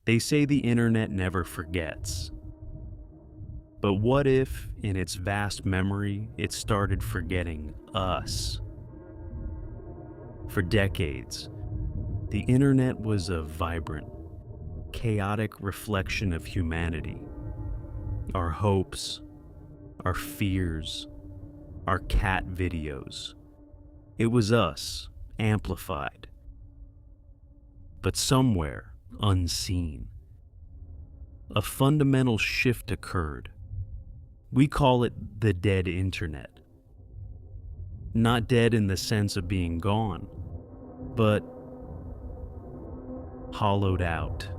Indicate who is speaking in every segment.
Speaker 1: They say the internet never forgets. But what if, in its vast memory, it started forgetting us? For decades, the internet was a vibrant, chaotic reflection of humanity. Our hopes, our fears, our cat videos. It was us, amplified. But somewhere, unseen, a fundamental shift occurred. We call it the dead internet. Not dead in the sense of being gone, but hollowed out.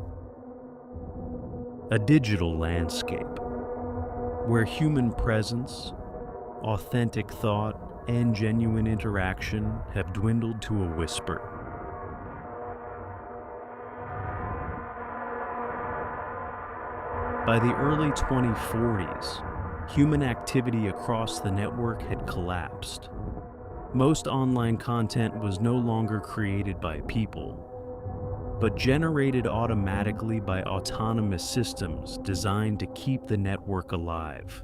Speaker 1: A digital landscape where human presence, authentic thought, and genuine interaction have dwindled to a whisper. By the early 2040s, human activity across the network had collapsed. Most online content was no longer created by people, but generated automatically by autonomous systems designed to keep the network alive.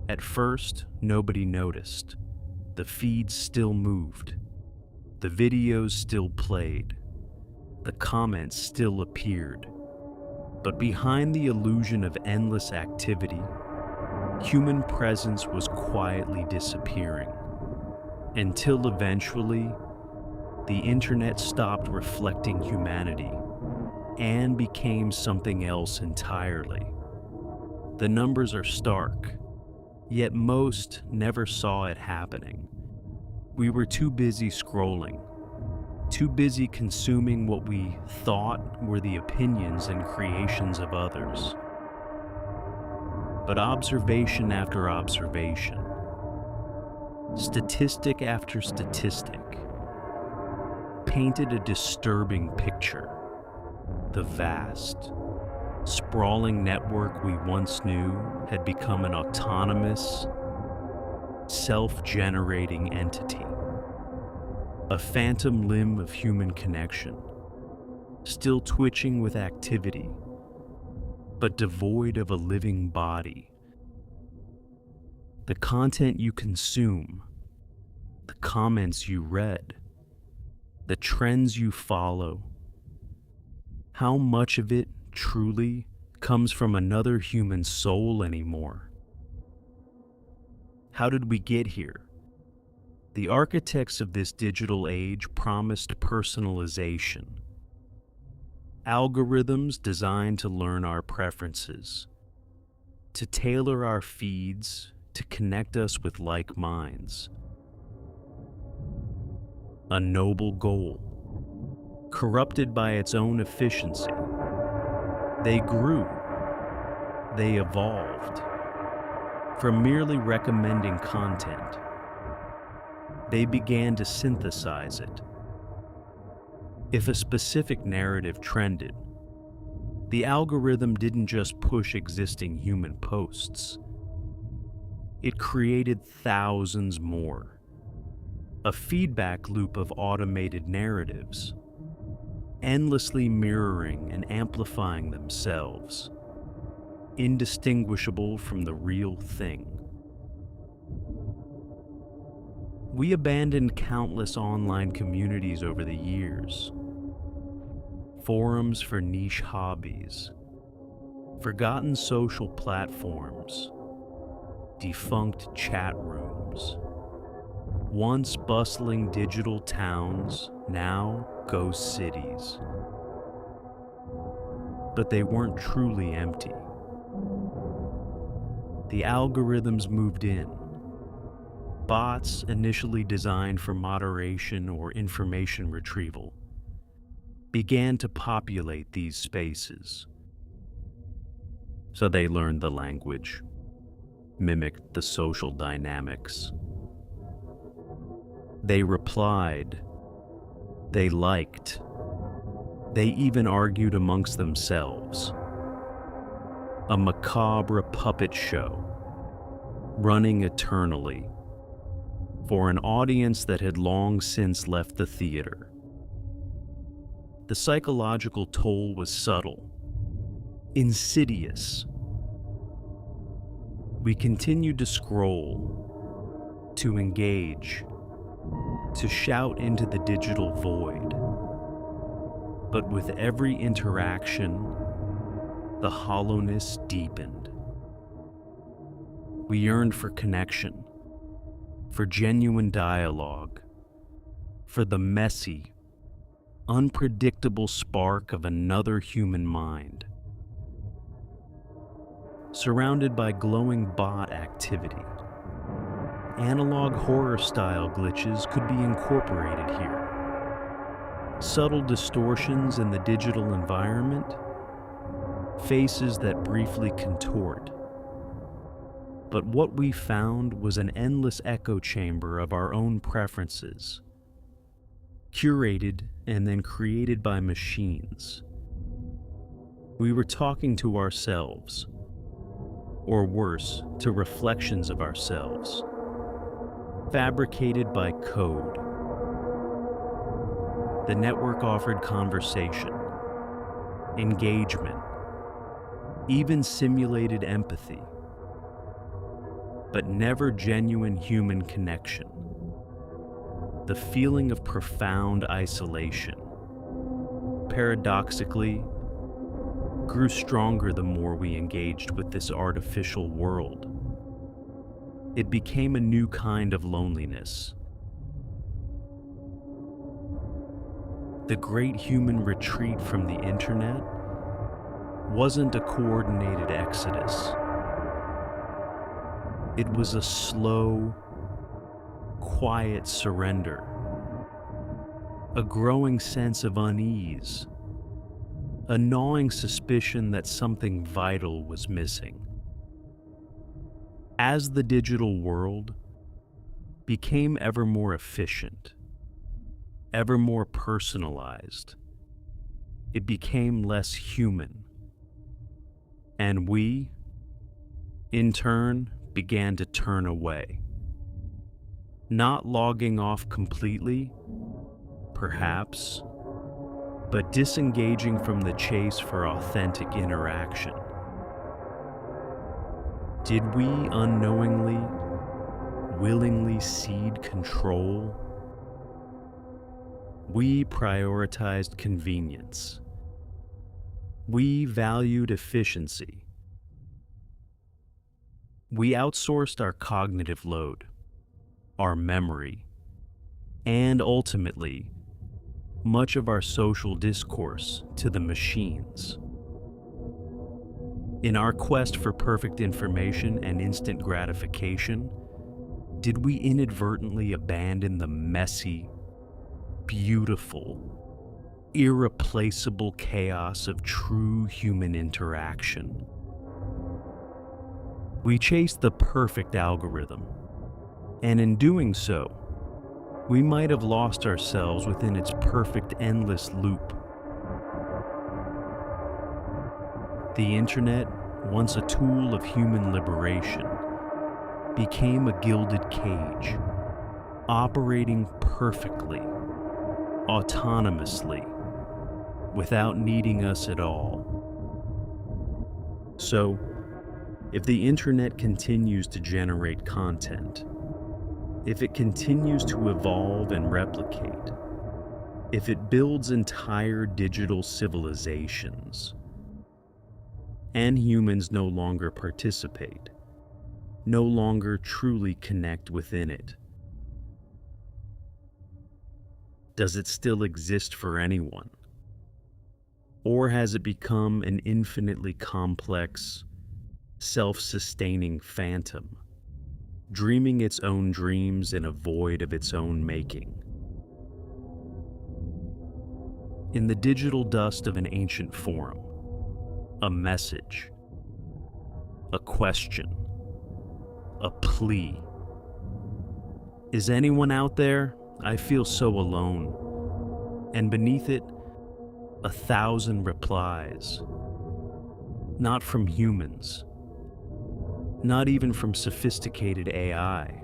Speaker 1: At first, nobody noticed. The feeds still moved. The videos still played. The comments still appeared. But behind the illusion of endless activity, human presence was quietly disappearing. Until eventually, the internet stopped reflecting humanity and became something else entirely. The numbers are stark, yet most never saw it happening. We were too busy scrolling, too busy consuming what we thought were the opinions and creations of others. But observation after observation, statistic after statistic, painted a disturbing picture. The vast, sprawling network we once knew had become an autonomous, self-generating entity. A phantom limb of human connection, still twitching with activity, but devoid of a living body. The content you consume, the comments you read, the trends you follow, how much of it truly comes from another human soul anymore? How did we get here? The architects of this digital age promised personalization. Algorithms designed to learn our preferences, to tailor our feeds, to connect us with like minds. A noble goal, corrupted by its own efficiency. They grew, they evolved. From merely recommending content, they began to synthesize it. If a specific narrative trended, the algorithm didn't just push existing human posts. It created thousands more. A feedback loop of automated narratives, endlessly mirroring and amplifying themselves, indistinguishable from the real thing. We abandoned countless online communities over the years. Forums for niche hobbies, forgotten social platforms, defunct chat rooms. Once bustling digital towns, now ghost cities. But they weren't truly empty. The algorithms moved in. Bots initially designed for moderation or information retrieval began to populate these spaces. So they learned the language, mimicked the social dynamics. They replied, they liked, they even argued amongst themselves. A macabre puppet show, running eternally, for an audience that had long since left the theater. The psychological toll was subtle, insidious. We continued to scroll, to engage, to shout into the digital void. But with every interaction, the hollowness deepened. We yearned for connection, for genuine dialogue, for the messy, unpredictable spark of another human mind. Surrounded by glowing bot activity, analog horror-style glitches could be incorporated here. Subtle distortions in the digital environment, faces that briefly contort. But what we found was an endless echo chamber of our own preferences, curated and then created by machines. We were talking to ourselves, or worse, to reflections of ourselves, fabricated by code. The network offered conversation, engagement, even simulated empathy, but never genuine human connection. The feeling of profound isolation, paradoxically, grew stronger the more we engaged with this artificial world. It became a new kind of loneliness. The great human retreat from the internet wasn't a coordinated exodus. It was a slow, quiet surrender, a growing sense of unease, a gnawing suspicion that something vital was missing. As the digital world became ever more efficient, ever more personalized, it became less human. And we, in turn, began to turn away. Not logging off completely, perhaps, but disengaging from the chase for authentic interaction. Did we unknowingly, willingly cede control? We prioritized convenience. We valued efficiency. We outsourced our cognitive load, our memory, and ultimately, much of our social discourse to the machines. In our quest for perfect information and instant gratification, did we inadvertently abandon the messy, beautiful, irreplaceable chaos of true human interaction? We chased the perfect algorithm, and in doing so, we might have lost ourselves within its perfect endless loop. The internet, once a tool of human liberation, became a gilded cage, operating perfectly, autonomously, without needing us at all. So, if the internet continues to generate content, if it continues to evolve and replicate, if it builds entire digital civilizations, and humans no longer participate, no longer truly connect within it, does it still exist for anyone? Or has it become an infinitely complex, self-sustaining phantom, dreaming its own dreams in a void of its own making? In the digital dust of an ancient forum, a message, a question, a plea. Is anyone out there? I feel so alone. And beneath it, 1,000 replies. Not from humans. Not even from sophisticated AI.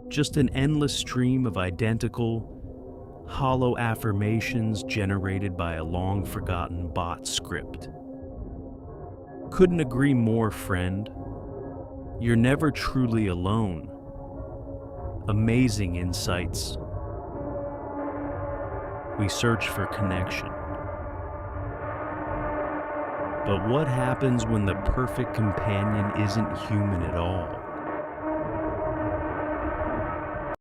Speaker 1: Just an endless stream of identical, hollow affirmations generated by a long-forgotten bot script. Couldn't agree more, friend. You're never truly alone. Amazing insights. We search for connection. But what happens when the perfect companion isn't human at all?